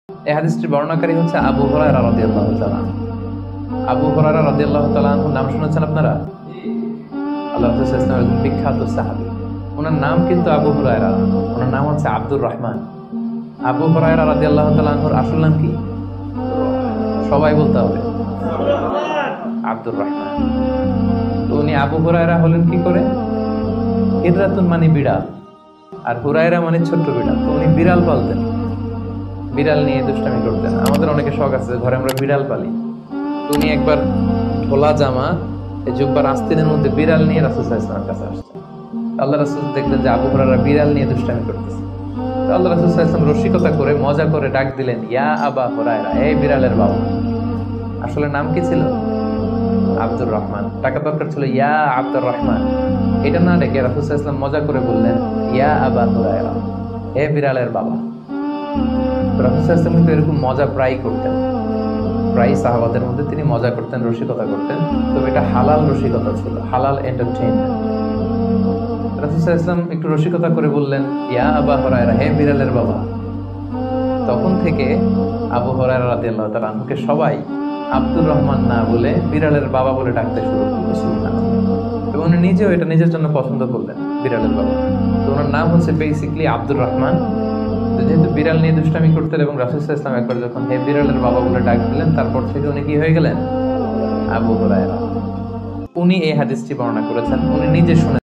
এই হাদিসটির বর্ণনাকারী হচ্ছে আবু হুরায়রা রাদিয়াল্লাহু তাআলা। আবু হুরায়রা রাদিয়াল্লাহু তাআলা আনহুর নাম শুনেছেন আপনারা? আল্লাহ রাসূল সাল্লাল্লাহু আলাইহি ওয়াসাল্লামের বিখ্যাত সাহাবী। ওনার নাম কিন্তু আবু হুরায়রা, ওনার নাম হচ্ছে আব্দুর রহমান। আবু হুরায়রা রাদিয়াল্লাহু তাআলা আনহুর আসল নাম কি? সবাই বলতে হবে, আব্দুর রহমান। তো উনি আবু হুরায়রা হলেন কি করে? হিররাতুন মানে বিড়াল, আর হুরায়রা মানে ছোট্ট বিড়াল। তো উনি বিড়াল পালতেন, বিড়াল নিয়ে দুষ্টামি করতেন। আমাদের অনেকে শখ আছে, ঘরে আমরা বিড়াল পালি। তো উনি একবার ঢোলা জামা, এই জুব্বার আস্তিনের মধ্যে বিড়াল নিয়ে রাসূল সাল্লাল্লাহু আলাইহি ওয়াসাল্লামের কাছে আসছেন। আল্লাহ রাসূল দেখলেন যে আবু হুরায়রা বিড়াল নিয়ে দুষ্টামি করতেছে। তো আল্লাহ রাসূল সাল্লাল্লাহু আলাইহি ওয়াসাল্লাম রসিকতা করে, মজা করে ডাক দিলেন, ইয়া আবা হুরায়রা, এই বিড়ালের বাবা। আসলে নাম কি ছিল? আব্দুর রহমান। টাকা দরকার ছিল ইয়া আব্দুর রহমান। এটা না ডেকে রাসূল সাল্লাল্লাহু আলাইহি ওয়াসাল্লাম মজা করে বললেন, ইয়া আবা হুরায়রা, হে বিড়ালের বাবা। রাসূল সাল্লাল্লাহু আলাইহি ওয়াসাল্লাম কিন্তু এরকম মজা প্রায় করতেন, প্রায় সাহাবাদের মধ্যে তিনি মজা করতেন, রসিকতা করতেন। তবে এটা হালাল রসিকতা ছিল, হালাল এন্টারটেইনমেন্ট। রাসূল সাল্লাল্লাহু আলাইহি ওয়াসাল্লাম একটু রসিকতা করে বললেন, ইয়া আবা হুরায়রা, হে বিড়ালের বাবা। তখন থেকে আবু হুরায়রা রাদিয়াল্লাহু তাআলা আনহুকে সবাই আব্দুর রহমান না বলে বিড়ালের বাবা বলে ডাকতে শুরু করলো। সুবহানাল্লাহ। এবং উনি নিজেও এটা নিজের জন্য পছন্দ করলেন, বিড়ালের বাবা। তো ওনার নাম হচ্ছে বেসিক্যালি আব্দুর রহমান। তো যেহেতু বিড়াল নিয়ে দুষ্টামি করতেন এবং রাসূল সাল্লাল্লাহু আলাইহি ওয়াসাল্লাম একবার যখন হে বিড়ালের বাবা বলে ডাক দিলেন, তারপর থেকে উনি কি হয়ে গেলেন? আবু হুরায়রা। উনি এই হাদিসটি বর্ণনা করেছেন, উনি নিজে শুনে